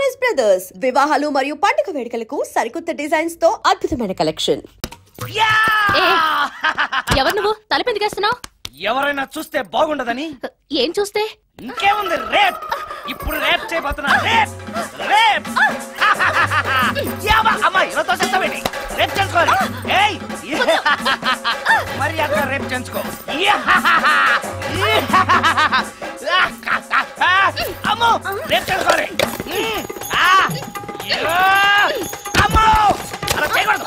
Choice brothers వివాహాలు మరియు పండుగ వేడుకలకు సరికొత్త డిజైన్స్ తో అద్భుతమైన కలెక్షన్. ఎవరు నువ్వు తలపెందుకేస్తున్నావు? ఎవరైనా చూస్తే బాగుండదని. ఏం చూస్తే? ఇంకేముంది, రేప్. ఇప్పుడు రేప్ చేయబోతున్నా. రేప్ రేప్ అమ్మా ఇలా తోసేస్తావేంటి? రేప్ చేసుకోవాలి. మరి అక్కడ రేప్ చేసుకో. అమ్మో రేప్ చేసుకోవాలి. అమ్మో అలా చేయకూడదు.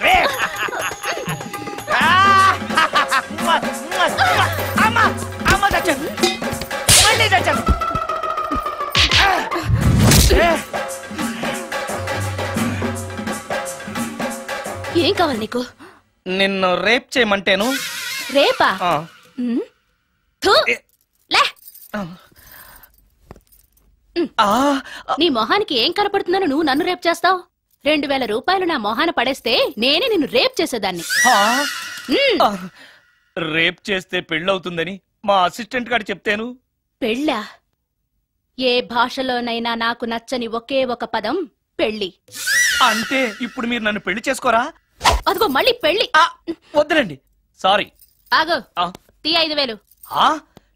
రేప్ అమ్మ అమ్మ తెచ్చాను, మళ్ళీ తెచ్చాను. ఏం కావాలి నీకు? నిన్ను రేప్ చేయమంటేను. రేపా? నీ మొహానికి ఏం కనపడుతుందని నువ్వు నన్ను రేప్ చేస్తావు? 2000 రూపాయలు నా మొహాన పడేస్తే నేనే నిన్ను రేప్ చేసేదాన్ని. రేప్ చేస్తే పెళ్ళవుతుందని మా అసిస్టెంట్ గారు చెప్తేను. పెళ్ళా? ఏ భాషలోనైనా నాకు నచ్చని ఒకే ఒక పదం పెళ్లి. అంటే ఇప్పుడు మీరు నన్ను పెళ్లి చేసుకోరా? అదిగో మళ్ళీ పెళ్లి. వద్దులండి, సారీ. ఆగో, తీ 5000.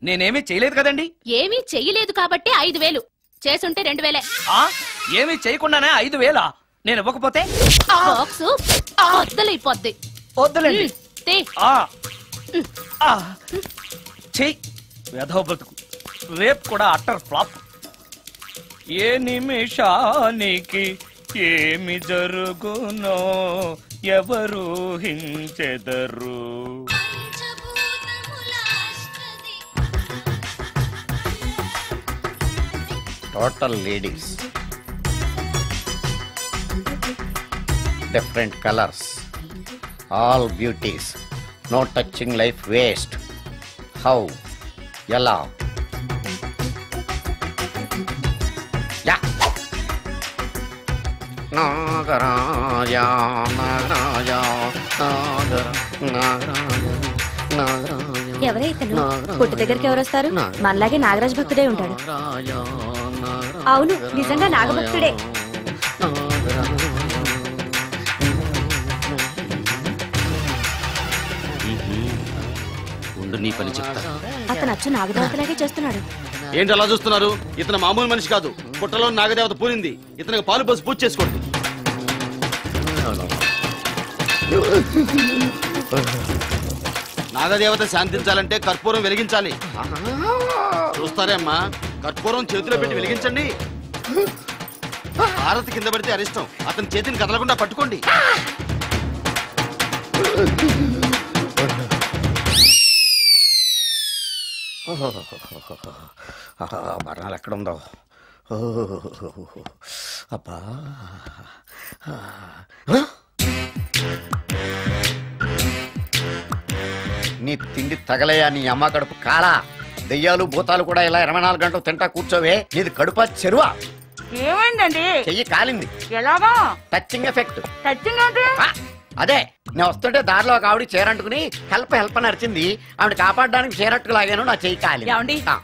నేనేమీ చేయలేదు కదండి. ఏమీ చెయ్యలేదు కాబట్టి 5000. చేసుంటే 2000. ఏమీ చేయకుండానే 5000? నేను ఇవ్వకపోతే బాక్సు వద్దలైపోద్ది. వద్దులండి. చెయ్యి వేధవ బతుకు. రేప్ కూడా అట్టర్ ఫ్లాప్. ఏ నిమిషానికి ఏమి జరుగునో ఎవరు హించెదరు. Total ladies, different colours, all beauties, no touching life waste. How? ఎలా? నాగరాజా నాగరాజా ఎవరైతను? పుట్టు దగ్గరికి ఎవరు వస్తారు? మనలాగే నాగరాజు భక్తుడే ఉంటాడు. అవును, నిజంగా నాగభక్తుడే. నీ పని చెప్తా. అతను అచ్చు నాగదేవతలాగే చేస్తున్నాడు. ఏంటి అలా చూస్తున్నారు? ఇతను మామూలు మనిషి కాదు. పుట్టలో నాగదేవత పూరింది. ఇతనికి పాలు పోసి పూజ చేసుకోండి. నాగదేవత శాంతించాలంటే కర్పూరం వెలిగించాలి. చూస్తారే అమ్మా, కర్పూరం చేతిలో పెట్టి వెలిగించండి. హారతి కింద పడితే అరిష్టం. అతని చేతిని కదలకుండా పట్టుకోండి. మరణాలు ఎక్కడుందో. అబ్బా, నీ తిండి తగలయా నీ అమ్మ కడుపు కాలా. దెయ్యాలు భూతాలు కూడా ఇలా 24 గంటలు తింటా కూర్చోవే. నీది కడుపా చెరువా? ఏమైందండి? చెయ్యి కాలింది. ఎలాగా? Touching effect. టచింగ్ అంటే? అదే, నేను వస్తుంటే దారిలో ఒక ఆవిడ చీరంటుకుని హెల్ప్ అని అరిచింది. ఆవిడ కాపాడడానికి చీరట్టుకు లాగాను, నా చెయ్యి కాలి.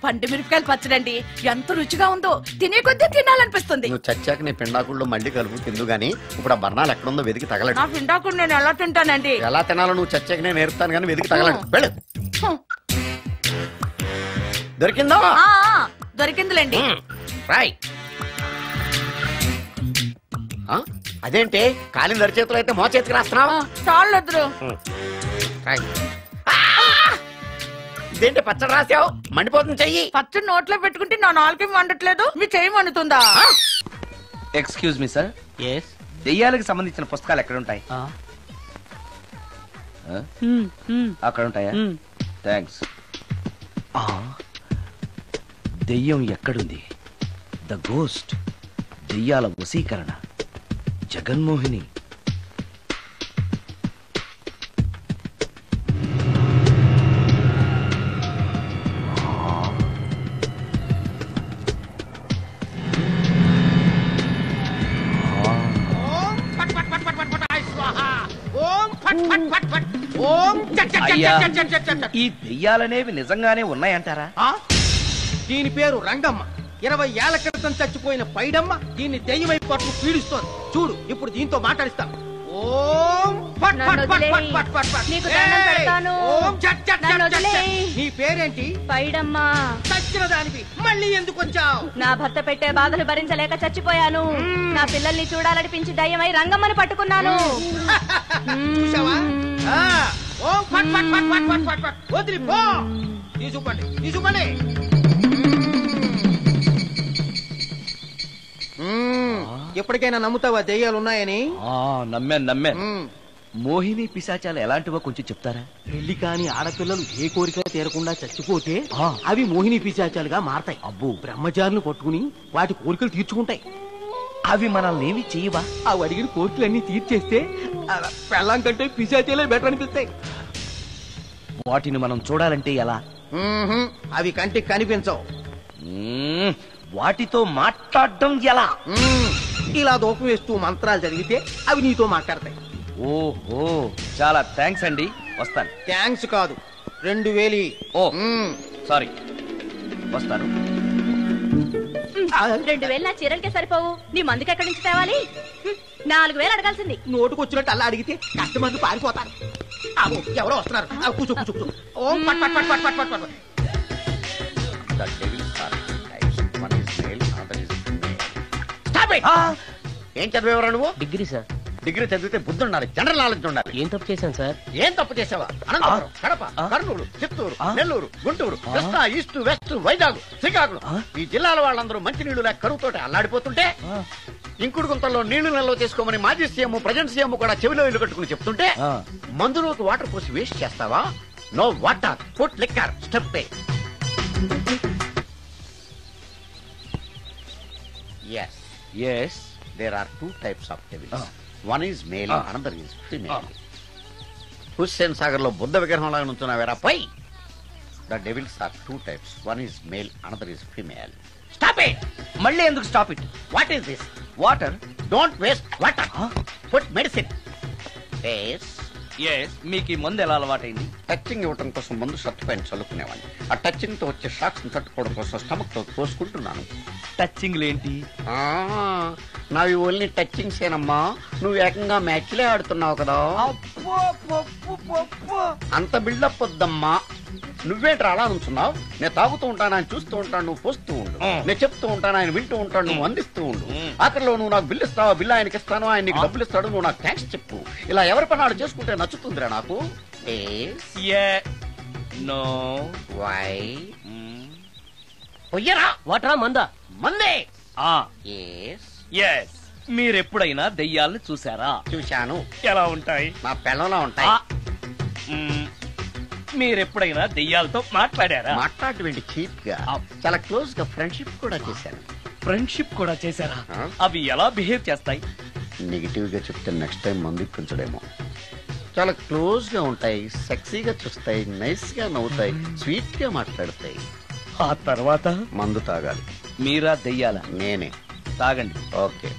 పండు మిరపకాయలు పచ్చడండి, ఎంత రుచిగా ఉందో. తినే కొద్దీ తినాలనిపిస్తుంది. నువ్వు చచ్చాక నీ పిండాకుళ్ళు మళ్ళీ కలుపు తిందు గానీ ఇప్పుడు ఆ బర్ణాలు ఎక్కడుందో వెతికి తగలడు. నా పిండాకుడు నేను ఎలా తింటానండి? ఎలా తినాలో నువ్వు చచ్చాక నేను నేర్పుతాను కానీ వెతికి తగలడు. వెళ్ళు. దొరికిందో? దొరికిందిలేండి. రాయ్. అదేంటి కాలిన దరిచేతులు అయితే మో చేతికి రాస్తున్నావు? చాలు. ఇదేంటి పచ్చడి రాసావు? మండిపోతుంది చెయ్యి. పచ్చడి నోట్లో పెట్టుకుంటే నా నాలుగేం వండట్లేదు, మీ చెయ్యి వండుతుందా? Excuse me sir. దెయ్యాలకు సంబంధించిన పుస్తకాలు ఎక్కడ ఉంటాయి? అక్కడ ఉంటాయా? థ్యాంక్స్. దెయ్యం ఎక్కడుంది? ద గోస్ట్, దెయ్యాల వశీకరణ, జగన్మోహిని. ఈ దెయ్యాలనేవి నిజంగానే ఉన్నాయంటారా? దీని పేరు రంగమ్మ. 20 ఏళ్ల క్రితం చచ్చిపోయిన పైడమ్మ దీన్ని దెయ్యమై పట్టు పీడిస్తోంది. చూడు ఇప్పుడు దీంతో మాట్లాడిస్తాను. ఓం ఫట్ ఫట్ ఫట్ ఫట్ ఫట్ ఫట్ ఫట్. నీకు దండం పెడతాను. ఓం చట్ చట్ నన్ను చట్ చట్. వదిలేయ్. నీ పేరేంటి? పైడమ్మా. చచ్చిన దానివి మళ్ళీ ఎందుకు వచ్చావు? నా భర్త పెట్టే బాధలు భరించలేక చచ్చిపోయాను. నా పిల్లల్ని చూడాలనిపించి దయ్యమై రంగమ్మని పట్టుకున్నాను. చూసావా? ఓం ఫట్ ఫట్ ఫట్ ఫట్ ఫట్ ఫట్ ఫట్. వదిలి పో. తీసుకోండి తీసుకోండి. ఎప్పటికైనా నమ్ముతావా దెయ్యాలు ఉన్నాయని? నమ్మాను. మోహిని పిశాచాలు ఎలాంటివో కొంచెం చెప్తారా? పెళ్లి కాని ఆడపిల్లలు ఏ కోరిక తీరకుండా చచ్చిపోతే అవి మోహిని పిశాచాలుగా మారతాయి. అబ్బో. బ్రహ్మచారులు పట్టుకుని వాటి కోరికలు తీర్చుకుంటాయి. అవి మనల్ని ఏమి చేయవా? అవి అడిగిన కోరికలన్నీ తీర్చేస్తే పెళ్ళాం కంటే పిశాచాలే బెటర్ అనిపిస్తాయి. వాటిని మనం చూడాలంటే ఎలా? అవి కంటికి కనిపించవు. వాటితో మాట్లాడడం ఎలా? ఇలా దూపం వేస్తూ మంత్రాలు చదివితే అవి నీతో మాట్లాడతాయి. ఓహో, చాలా థ్యాంక్స్ అండి. వస్తాను. థ్యాంక్స్ కాదు, 2000. ఓ సారీ, వస్తాను. 2000 నా చీరలకే సరిపోవు. నీ మందుకి ఎక్కడి నుంచి తేవాలి? 4000 అడగాల్సింది. నోటుకు వచ్చినట్టు అలా అడిగితే కస్టమర్లు పారిపోతారు. ఎవరో వస్తున్నారు. కూర్చో కూర్చో కూర్చో. ఓం పట్ పట్ పట్ పట్ పట్ పట్ పట్. The devil's are types. One is male, another is female. Stop it! ఏం చదివేవరా నువ్వు? Degree sir. డిగ్రీ చదివితే బుద్ధి ఉండాలి, జనరల్ నాలెడ్జ్ ఉండాలి. ఏం తప్పు చేశాను సార్? ఏం తప్పు చేసావా? అనంతపురం, కడప, కర్నూలు, చిత్తూరు, నెల్లూరు, గుంటూరు, కృష్ణా, ఈస్ట్, వెస్ట్, వైజాగ్, శ్రీకాకుళం ఈ జిల్లాల వాళ్ళందరూ మంచి నీళ్లు లేక కరువుతోటి అల్లాడిపోతుంటే ఇంకుడు గుంతల్లో నీళ్లు నిల్వ చేసుకోమని మాజీ సీఎం ప్రెజెంట్ సీఎం కూడా చెవిలో ఇల్లు కట్టుకుని చెప్తుంటే మందులోకి వాటర్ పోసి వేస్ట్ చేస్తావా? No water, food liquor, step A. Yes. There are two types of devils. One is male, another is female. Hussain Sagar లో బుద్ధ విగ్రహం లాగా నుంచున్నావేరా పై. The devils are two types. One is male, another is female. Stop it! మళ్ళీ ఎందుకు stop it? What is this? Water. Don't waste water. Put medicine. Yes. మీకు ఈ మందు ఎలా అలవాటైంది? టచింగ్ ఇవ్వటం కోసం ముందు షర్ట్ పైన చల్లుకునేవాడిని. ఆ టచింగ్ తో వచ్చే షాక్స్ ని తట్టుకోవడం కోసం స్టమక్ తో కోసుకుంటున్నాను. టచింగ్ లేంటి? నావి ఓన్లీ టచింగ్స్ ఏనమ్మా. నువ్వు ఏకంగా మ్యాచ్లే ఆడుతున్నావు కదా. అంత బిల్డప్ వద్దమ్మా. నువ్వేంట్రా అలా నుంచున్నావు? నేను తాగుతూ ఉంటాను, ఆయన చూస్తూ ఉంటాను, నువ్వు పోస్తూ ఉండు. నేను చెప్తూ ఉంటాను, ఆయన వింటూ ఉంటాడు, నువ్వు అందిస్తూ ఉండు. ఆఖరిలో నువ్వు నాకు బిల్లు ఇస్తావా, బిల్లు ఆయనకి ఇస్తాను, ఆయన నీకు డబ్బులు ఇస్తాడు, నువ్వు నాకు థ్యాంక్స్ చెప్పు. ఇలా ఎవరి పని ఆడు చేసుకుంటే నచ్చుతుందిరా నాకు. నో. వై? పొయ్యరా. వాటరా మందా? మందే. మీరెప్పుడైనా దెయ్యాలను చూసారా? చూశాను. ఎలా ఉంటాయి? నా పిల్లలా ఉంటాయి. మీరెప్పుడైనా దెయ్యాలతో మాట్లాడారా? మాట్లాడేంటి చీప్ గా, చాలా క్లోజ్ గా ఫ్రెండ్షిప్ కూడా చేశాను. ఫ్రెండ్షిప్ కూడా చేశారా? అవి ఎలా బిహేవ్ చేస్తాయి? నెగిటివ్ గా చెప్తే నెక్స్ట్ టైం మందు ఇప్పించడేమో. చాలా క్లోజ్ గా ఉంటాయి, సెక్సీగా చూస్తాయి, నైస్ గా నవ్వుతాయి, స్వీట్ గా మాట్లాడతాయి. ఆ తర్వాత మందు తాగాలి. మీరా దెయ్యాలా? నేనే. తాగండి. ఓకే.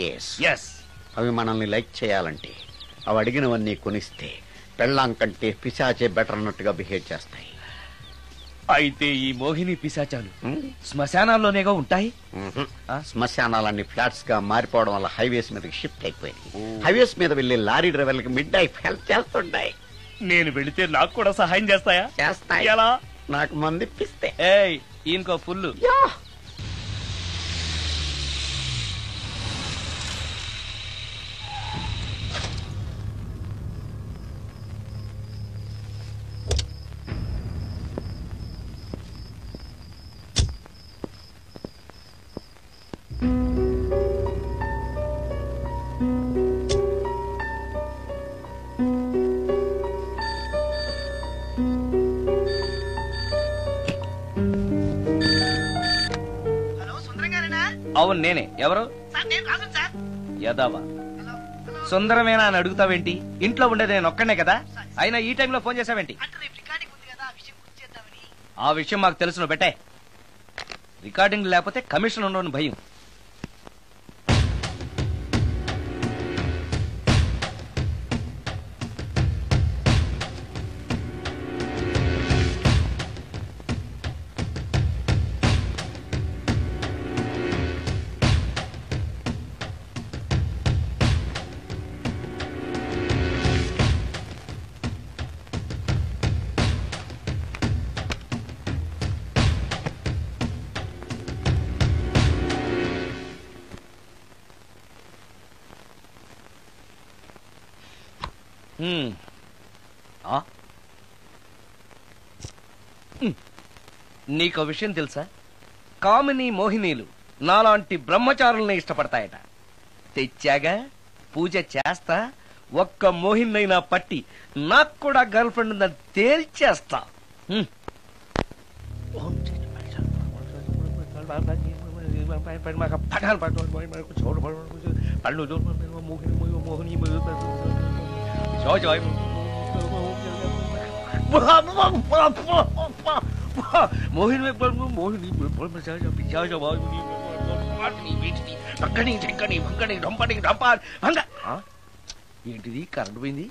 ఎస్. అవి మనల్ని లైక్ చేయాలంటే అవి అడిగినవన్నీ కొనిస్తే పెళ్ళాం కంటే పిశాచే బెటర్ అన్నట్టుగా బిహేవ్ చేస్తాయి. అయితే ఈ మోహిని పిశాచాలు శ్మశానాల్లోనేగా ఉంటాయి? శ్మశానాలన్నీ ఫ్లాట్స్ గా మారిపోవడం వల్ల హైవేస్ మీదకి షిఫ్ట్ అయిపోయింది. హైవేస్ మీద వెళ్లే లారీ డ్రైవర్లకి మిడ్ నైట్ హెల్ప్ చేస్తుంటాయి. నేను వెళితే నాకు కూడా సహాయం చేస్తాయా? చేస్తాయి. ఎలా? నాకు మంది ఇప్పిస్తే. ఈయనకో ఫుల్. అవును నేనే. ఎవరు? యదావా సుందరమేనా అని అడుగుతావేంటి? ఇంట్లో ఉండేది నేను ఒక్కనే కదా. అయినా ఈ టైంలో ఫోన్ చేసావేంటి? ఆ విషయం మాకు తెలుసు, పెట్టే. రికార్డింగ్ లేకపోతే కమిషన్ ఉండవని భయం. నీకో విషయం తెలుసా? కామిని మోహినీలు నాలాంటి బ్రహ్మచారుల్ని ఇష్టపడతాయట. తెచ్చాగా, పూజ చేస్తా, ఒక్క మోహినైనా పట్టి నాకు కూడా గర్ల్ ఫ్రెండ్ ఉందని తేల్చేస్తా. ఏంటిది? కరెంట్ పోయింది.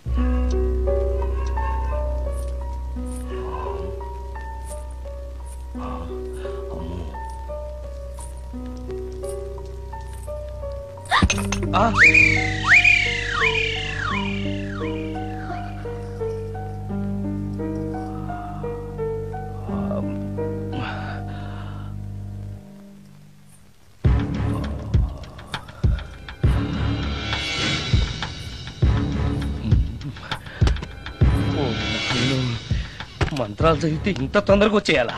మంత్రాలు చదివితే ఇంత తొందరగా వచ్చేయాలా?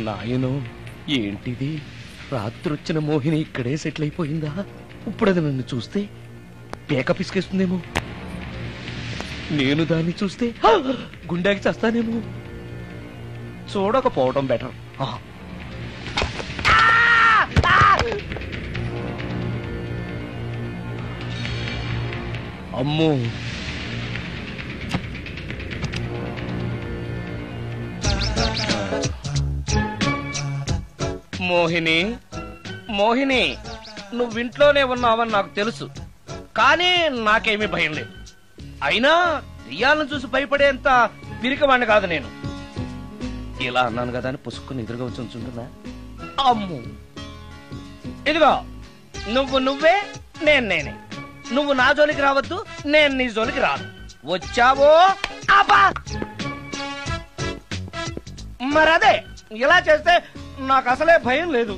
నాయను, ఏంటిది? రాత్రొచ్చిన మోహిని ఇక్కడే సెటిల్ అయిపోయిందా? ఇప్పుడు అది నన్ను చూస్తే పేక పిసికేస్తుందేమో. నేను దాన్ని చూస్తే గుండెకి చేస్తానేమో. చూడకపోవడం బెటర్. అమ్మో, మోహిని, మోహిని, నువ్వింట్లోనే ఉన్నావని నాకు తెలుసు, కానీ నాకేమీ భయం లేదు. అయినా దెయ్యాలను చూసి భయపడేంత పిరికవాణ్ణి కాదు నేను. ఇలా అన్నాను కదా అని పుసుక్కుని ఎదురుగా వచ్చి ఉంచుంటున్నా. అమ్ము, ఇదిగో, నువ్వు నువ్వే, నేను నేనే. నువ్వు నా జోలికి రావద్దు, నేను నీ జోలికి రాను. వచ్చావో అబ్బా, మరదే ఇలా చేస్తే నాకు అసలే భయం లేదు.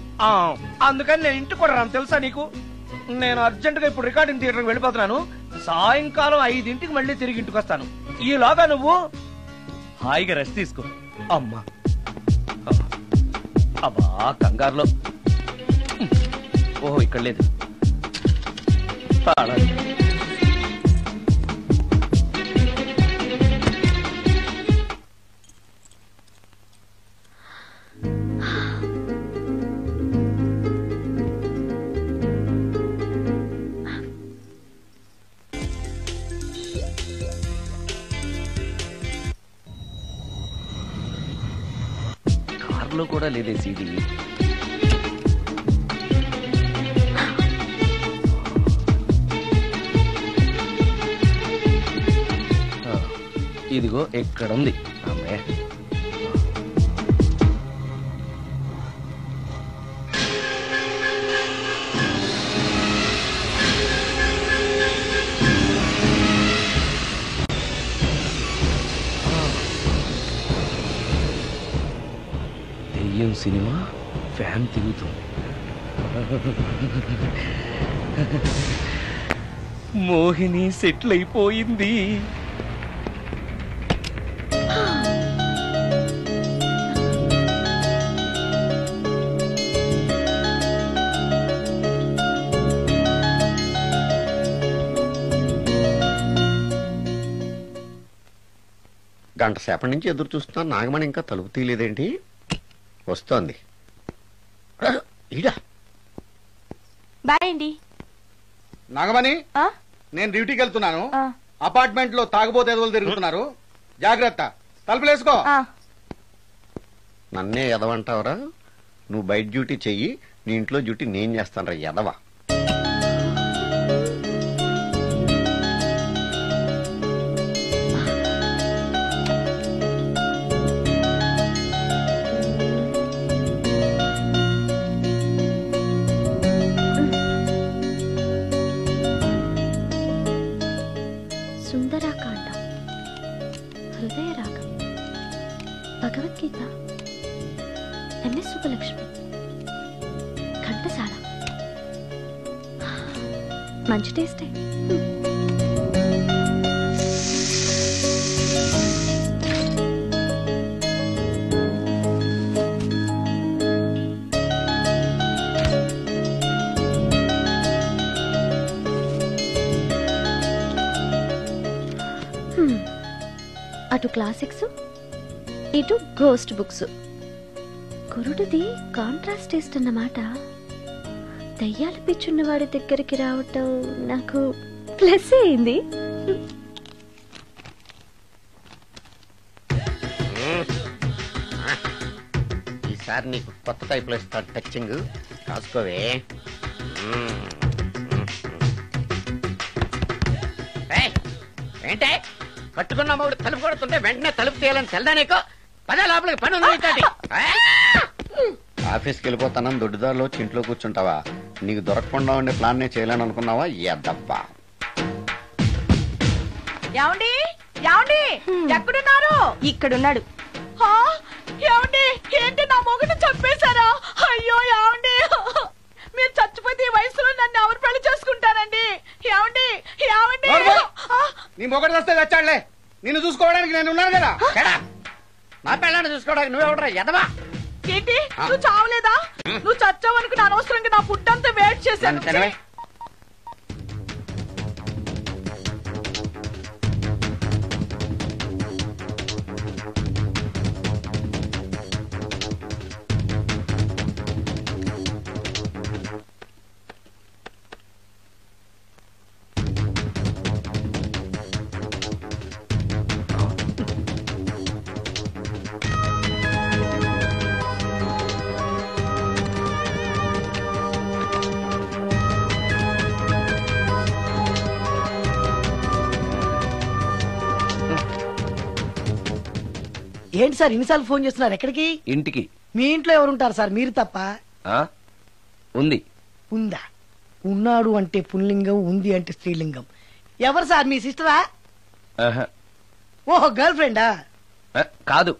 అందుకని నేను ఇంటికి కూడా రాను, తెలుసా నీకు? నేను అర్జెంటుగా ఇప్పుడు రికార్డింగ్ థియేటర్కి వెళ్ళిపోతున్నాను. సాయంకాలం 5ంటికి మళ్ళీ తిరిగి ఇంటికి వస్తాను. ఈలోగా నువ్వు హాయిగా రెస్ట్ తీసుకో. అమ్మా, అబ్బా, కంగారులో. ఓహో, ఇక్కడ లేదు. కార్లో కూడా లేదే సీడీ. ఇదిగో ఎక్కడుంది. అమ్మే, సినిమా ఫ్యాన్ తిరుగుతుంది. మోహిని సెటిల్ అయిపోయింది. గంట సేపటి నుంచి ఎదురు చూస్తున్నాను. నాగమణి ఇంకా తలుపు తీయలేదేంటి? వస్తోంది. ఈడా బాయ్ అండి. నాగమణి, నేను డ్యూటీకి వెళ్తున్నాను. అపార్ట్మెంట్ లో తాగుబోతే ఎదవలు తిరుగుతున్నారు, జాగ్రత్త. తలుపులేసుకో. నన్నే ఎదవంటావరా? నువ్వు బయట డ్యూటీ చెయ్యి, నీ ఇంట్లో డ్యూటీ నేను చేస్తాను రా ఎదవా. సుందరాకాండ, హృదయ రాగం, భగవద్గీత, ఎంఎస్ సుబ్బలక్ష్మి, ఘంటసాల. మంచి టేస్టే. అటు క్లాసిక్స్, ఇటు గోస్ట్ బుక్స్. కురుడిది కాంట్రాస్ట్ టేస్ట్ అన్నమాట. దయ్యాలు పిచ్చున్న వాడి దగ్గరికి రావటం నాకు ప్లస్ అయింది. ఈసారి నీకు కొత్త టైప్ లో ఇస్తాడు టచ్చింగ్, కాసుకోవే. ఏంటే కట్టుకున్న మూడు తలుపు కొడుతుంటే వెంటనే తలుపు తీయాలని తెల్దా నీకు? పదే లోపలికి పని ఉంది. ఆఫీస్కి వెళ్ళిపోతానని దొడ్డుదారిలో ఇంట్లో కూర్చుంటావా? నీకు దొరకకుండా ఉండే ప్లాన్ నే చేయాలని అనుకున్నావా? ఎద్దబ్బా. ఏమండి ఏమండి ఎక్కడున్నారు? ఇక్కడున్నాడు. ఏమండి ఏంటి నా మొగుడు చంపేశారా? అయ్యో ఏమండి, మీరు చచ్చిపోతే ఈ వయసులో నన్ను ఎవరు పెళ్లి చేసుకుంటారండి? ఏమండి ఏమండి. నీ మొగడు వస్తే వచ్చాడులే, నిన్ను చూసుకోవడానికి నేను ఉన్నాను కదా. నా పిల్లని చూసుకోవడానికి నువ్వెవడరా ఎదవా? ఏంటి నువ్వు చావలేదా? నువ్వు చచ్చావనుకుని అనవసరంగా నా ఫుడ్ అంతా వేట్ చేశాను. ఏంటి సార్ ఇన్నిసార్లు ఫోన్ చేస్తున్నారు? ఎక్కడికి? ఇంటికి. మీ ఇంట్లో ఎవరుంటారు సార్, మీరు తప్ప? ఉంది. ఉందా? ఉన్నాడు అంటే పుల్లింగం, ఉంది అంటే స్త్రీలింగం. ఎవరు సార్, మీ సిస్టరా? ఓహో, గర్ల్ ఫ్రెండా? కాదు.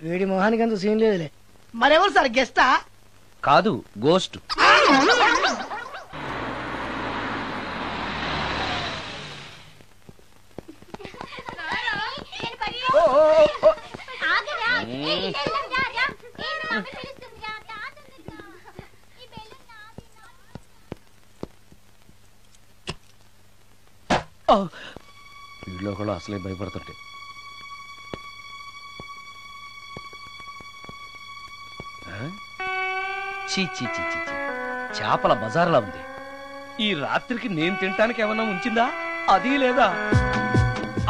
వేడి మొహానికి అంత సీన్ లేదులే. మరెవరు సార్, గెస్టా? కాదు, గోస్ట్. వీళ్ళు కూడా అసలే భయపడుతుంటే. చీ చీ చీ చీ, చేపల బజార్లా ఉంది. ఈ రాత్రికి నేను తినటానికి ఏమన్నా ఉంచిందా? అది లేదా?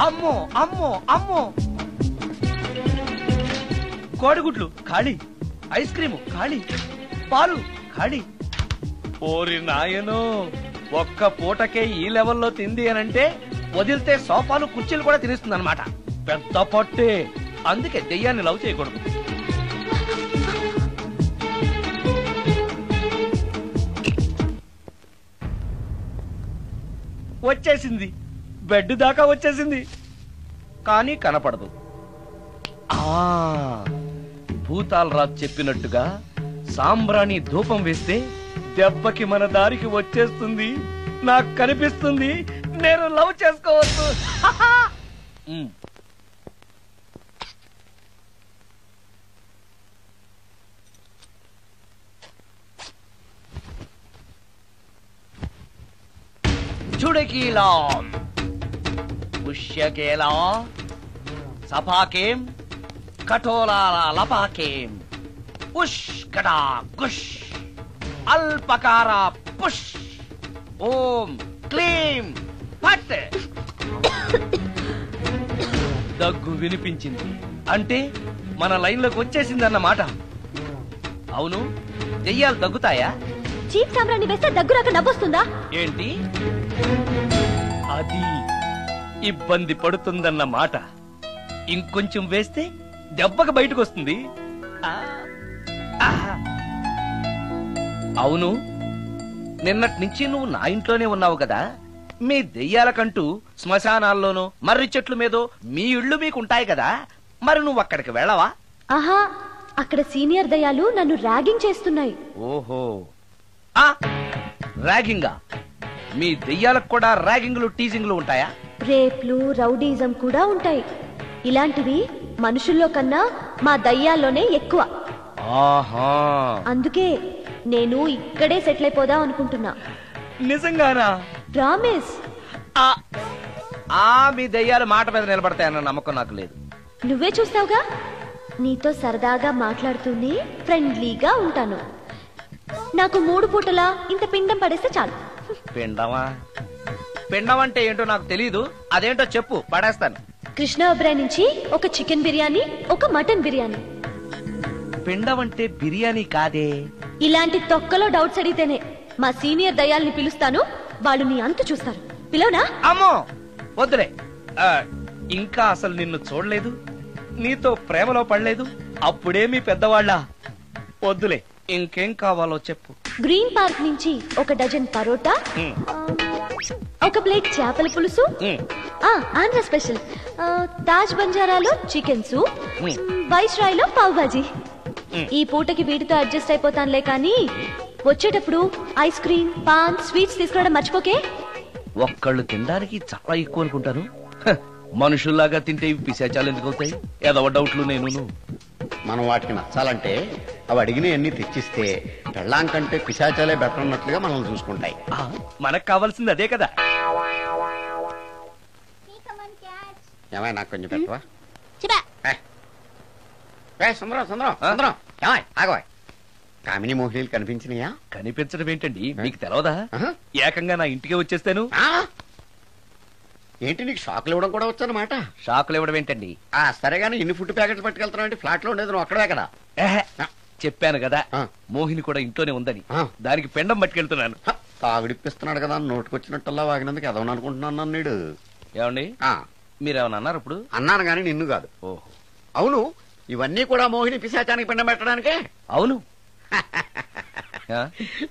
అమ్మో అమ్మో అమ్మో, కోడిగుడ్లు ఖాళీ, ఐస్ క్రీము ఖాళీ, పాలు ఖాళీ. ఓరి నాయనో, ఒక్క పూటకే ఈ లెవెల్లో తింది అనంటే వదిలితే సోఫాలు కుర్చీలు కూడా తినేస్తుంది అనమాట. పెద్ద పొట్టే. అందుకే దెయ్యాన్ని లవ్ చేయకూడదు. వచ్చేసింది, బెడ్ దాకా వచ్చేసింది, కానీ కనపడదు. భూతాల్ రాజ్ చెప్పినట్టుగా సాంబ్రాణి ధూపం వేస్తే దెబ్బకి మన దారికి వచ్చేస్తుంది. నాకు కనిపిస్తుంది నేను లవ్ చేసుకోవచ్చు. చుడకీలా పుష్యకేలా సపాకేం కఠోరాల లపాకేం పుష్ కటా కుష్ అల్పకార పుష్ ఓం క్లీం ఫట్. దగ్గు వినిపించింది అంటే మన లైన్లోకి వచ్చేసిందన్నమాట. అవును, దెయ్యాలు దగ్గుతాయా? చీప్ సాంబ్రాన్ని వేస్తే దగ్గురాక నవ్వొస్తుందా? ఏంటి అది ఇబ్బంది పడుతుందన్న మాట. ఇంకొంచెం వేస్తే దెబ్బకి బయటకు వస్తుంది. అవును, నిన్నటి నుంచి నువ్వు నా ఇంట్లోనే ఉన్నావు కదా. మీ దెయ్యాలకంటూ శ్మశానాల్లోనూ మర్రి చెట్ల మీదో మీ ఇళ్ళు మీకుంటాయి కదా, మరి నువ్వు అక్కడికి వెళ్ళవా? ఆహా, అక్కడ సీనియర్ దయ్యాలు నన్ను ర్యాగింగ్ చేస్తున్నాయి. ఓహో, ర్యాగింగా? మీ దెయ్యాలకు కూడా ర్యాగింగ్లు టీజింగ్లు ఉంటాయా? రేప్లు రౌడీజం కూడా ఉంటాయి. ఇలాంటివి మనుషుల్లో కన్నా మా దయ్యాల్లోనే ఎక్కువ. ఆహా, అందుకే నేను ఇక్కడే సెటిల్ అయిపోదాం అనుకుంటున్నా. నిజంగానా? ప్రామిస్. మీ దయ్యాలు మాట మీద నిలబడతాయన్న నమ్మకం నాకు లేదు. నువ్వే చూస్తావుగా, నీతో సరదాగా మాట్లాడుతూనే ఫ్రెండ్లీగా ఉంటాను. నాకు 3 పూటలా ఇంత పిండం పడేస్తే చాలు. పిండమా? పిండం అంటే ఏంటో నాకు తెలీదు, అదేంటో చెప్పు, పడేస్తాను. కృష్ణ ఒబ్రాయ్ నుంచి ఒక చికెన్ బిర్యానీ, ఒక మటన్ బిర్యానీ. పిండం అంటే బిర్యానీ కాదే. ఇలాంటి తొక్కలో డౌట్స్ అడిగితేనే మా సీనియర్ దయ్యాల్ని పిలుస్తాను, వాళ్ళు నీ అంతు చూస్తారు. పిలవనా? అమ్మో వద్దులే. ఇంకా అసలు నిన్ను చూడలేదు, నీతో ప్రేమలో పడలేదు, అప్పుడే మీ పెద్దవాళ్ళ. వద్దులే, ఇంకేం కావాలో చెప్పు. గ్రీన్ పార్క్ నుంచి ఒక డజన్ పరోటా, ఒక ప్లేట్ చేపల పులుసు, ఆంధ్ర స్పెషల్ తాజ్ బంజారాలో చికెన్ సూప్, వైస్రాయ్ లో పావ్ బాజీ. ఈ పూటకి వీటితో అడ్జస్ట్ అయిపోతానులే, కానీ వచ్చేటప్పుడు ఐస్ క్రీమ్ పాన్ స్వీట్స్ తీసుకురావడం మర్చిపోకే. ఒక్కళ్ళు తినడానికి చాలా ఎక్కువ అనుకుంటాను. మనుషుల్లాగా తింటే ఇవి పిశాచాలు ఎందుకు అవుతాయి? ఏదో డౌట్లు. నేను మనం వాటికి నచ్చాలంటే అవి అడిగినవన్నీ తెచ్చిస్తే పెళ్ళాం కంటే పిశాచాలే బెటర్ అన్నట్లుగా మనల్ని చూసుకుంటాయి. మనకు కావాల్సింది అదే కదా. ఏమై నాకు కొంచెం పెట్టవా? సుందరం సుందరం సుందరం, ఏమై ఆగవా? కామిని మోహినీలు కనిపించినాయా? కనిపించడం ఏంటండి, మీకు తెలవదా? ఏకంగా నా ఇంటికి వచ్చేస్తాను. ఏంటి, నీకు షాకులు ఇవ్వడం కూడా వచ్చానమాట? షాకులు ఇవ్వడం ఏంటండి? సరేగాని ఇన్ని ఫుడ్ ప్యాకెట్స్ పట్టుకెళ్తున్నావు అంటే ఫ్లాట్ లో ఉండేది నువ్వు అక్కడే కదా. చెప్పాను కదా మోహిని కూడా ఇంట్లోనే ఉందని, దానికి పెండం పట్టుకెళ్తున్నాను. తాగుడిప్పిస్తున్నాడు కదా, నోటుకొచ్చినట్టల్లా వాగినందుకు ఎదవని అనుకుంటున్నాను నీడు. ఏమండి, మీరేమన్నా అన్నారు? ఇప్పుడు అన్నాను గాని నిన్ను కాదు. ఓహో, అవును, ఇవన్నీ కూడా మోహిని పిశాచానికి పిండం పెట్టడానికే? అవును.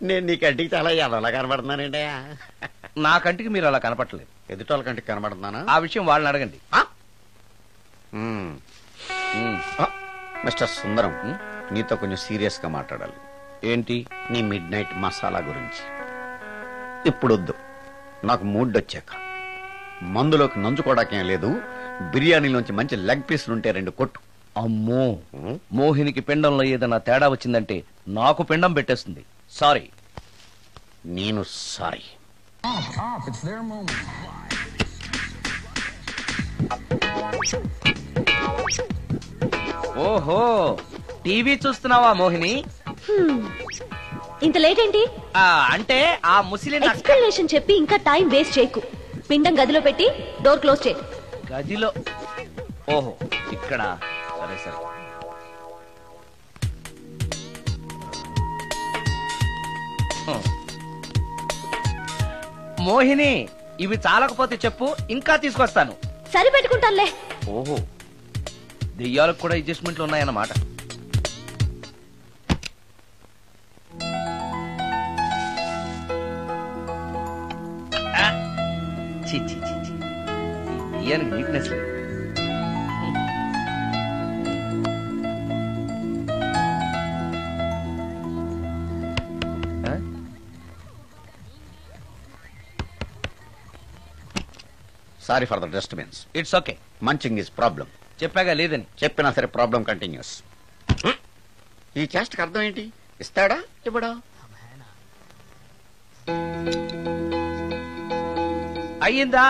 నేను నీ కంటికి చాలా ఎదవలా కనబడుతున్నానండి. నా కంటికి మీరు అలా కనపడలేదు. ఎదుటోళ్ళ కంటికి కనబడుతున్నానా? ఆ విషయం వాళ్ళని అడగండి. మిస్టర్ సుందరం, నీతో కొంచెం సీరియస్ గా మాట్లాడాలి. ఏంటి? నీ మిడ్ నైట్ మసాలా గురించి. ఇప్పుడు వద్దు, నాకు మూడ్ వచ్చాక. మందులోకి నంచుకోవడాకేం లేదు, బిర్యానీలోంచి మంచి లెగ్ పీసులుంటే 2 కొట్టు. అమ్మో, మోహినికి పిండంలో ఏదైనా తేడా వచ్చిందంటే నాకు పిండం పెట్టేస్తుంది. సారీ. నేను సారీ. ఓహో, టీవీ చూస్తున్నావా మోహిని? ఇంత లేట్ ఏంటి? అంటే ఆ ముసిలిం ఎక్స్ప్లనేషన్ చెప్పి ఇంకా టైం వేస్ట్ చేయకు. పిండం గదిలో పెట్టి డోర్ క్లోజ్ చేయి. గదిలో? ఓహో, ఇక్కడ. సరే సరే. మోహిని, ఇవి చాలకపోతే చెప్పు, ఇంకా తీసుకొస్తాను. సరి పెట్టుకుంటానులే. ఓహో, దెయ్యాలకు కూడా అడ్జస్ట్మెంట్లు ఉన్నాయన్నమాట. దెయ్యానికి నీట్నెస్ లేదు. Sorry for the disturbance. It's okay. Munching is problem. చెప్పాగా లేదని. చెప్పినా సరే ప్రాబ్లం కంటిన్యూస్. ఈ చేష్టకి అర్థం ఏంటి? ఇస్తాడా ఇవ్వడా? అయ్యిందా?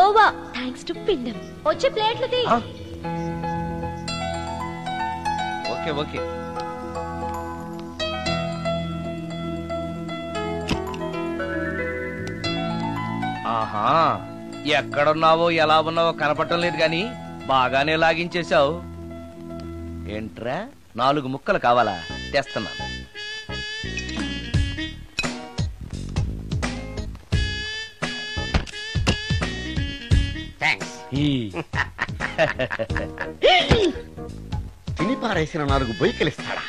ఓవా థ్యాంక్స్ టు పిండం. వచ్చే ప్లేట్లు తీ. Okay okay. ఆహా, ఎక్కడున్నావో ఎలా ఉన్నావో కనపడటం లేదు గాని బాగానే లాగించేశావు. ఏంట్రా 4 ముక్కలు కావాలా? తెస్తున్నాను. తిని పారేసిన 4 బొయ్యకలిస్తాడా?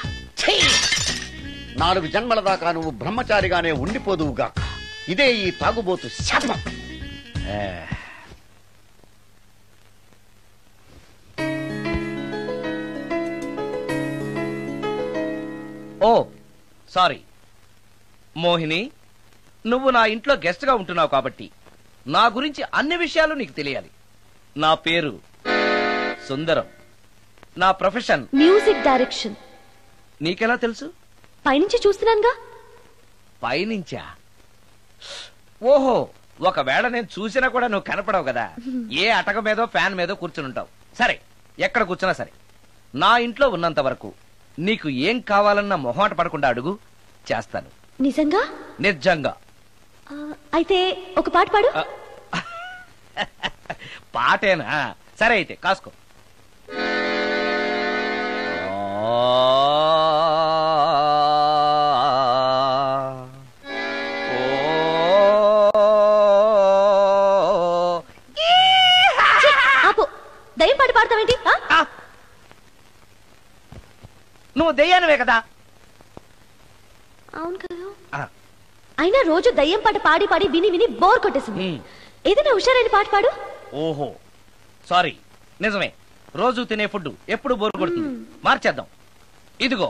4 జన్మల దాకా నువ్వు బ్రహ్మచారిగానే ఉండిపోదువుగాక. ఇదే ఈ తాగుబోతు శాపం. ఓ సారీ మోహిని, నువ్వు నా ఇంట్లో గెస్ట్ గా ఉంటున్నావు కాబట్టి నా గురించి అన్ని విషయాలు నీకు తెలియాలి. నా పేరు సుందరం. నా ప్రొఫెషన్ మ్యూజిక్ డైరెక్షన్. నీకెలా తెలుసు? పైనుంచి చూస్తున్నానుగా. పైనుంచా? ఓహో, ఒకవేళ నేను చూసినా కూడా నువ్వు కనపడవు కదా. ఏ అటక మీదో ఫ్యాన్ మీదో కూర్చునుంటావు. సరే, ఎక్కడ కూర్చున్నా సరే, నా ఇంట్లో ఉన్నంత వరకు నీకు ఏం కావాలన్న మొహాట పడకుండా అడుగు, చేస్తాను. నిజంగా? నిజంగా. అయితే ఒక పాట పాడు. పాటేనా? సరే అయితే కాసుకో. ఆపు, దయ్యం పాట పాడతావేంటి? నువ్వు దెయ్యానివే కదా. అవును కదా. అయినా రోజు దయ్యం పాట పాడి పాడి విని విని బోర్ కొట్టేసింది. ఏదైనా హుషారైన పాట పాడు. ఓహో సారీ, నిజమే. రోజు తినే ఫుడ్ ఎప్పుడు బోర్ కొడుతుంది. మార్చేద్దాం. ఇదిగో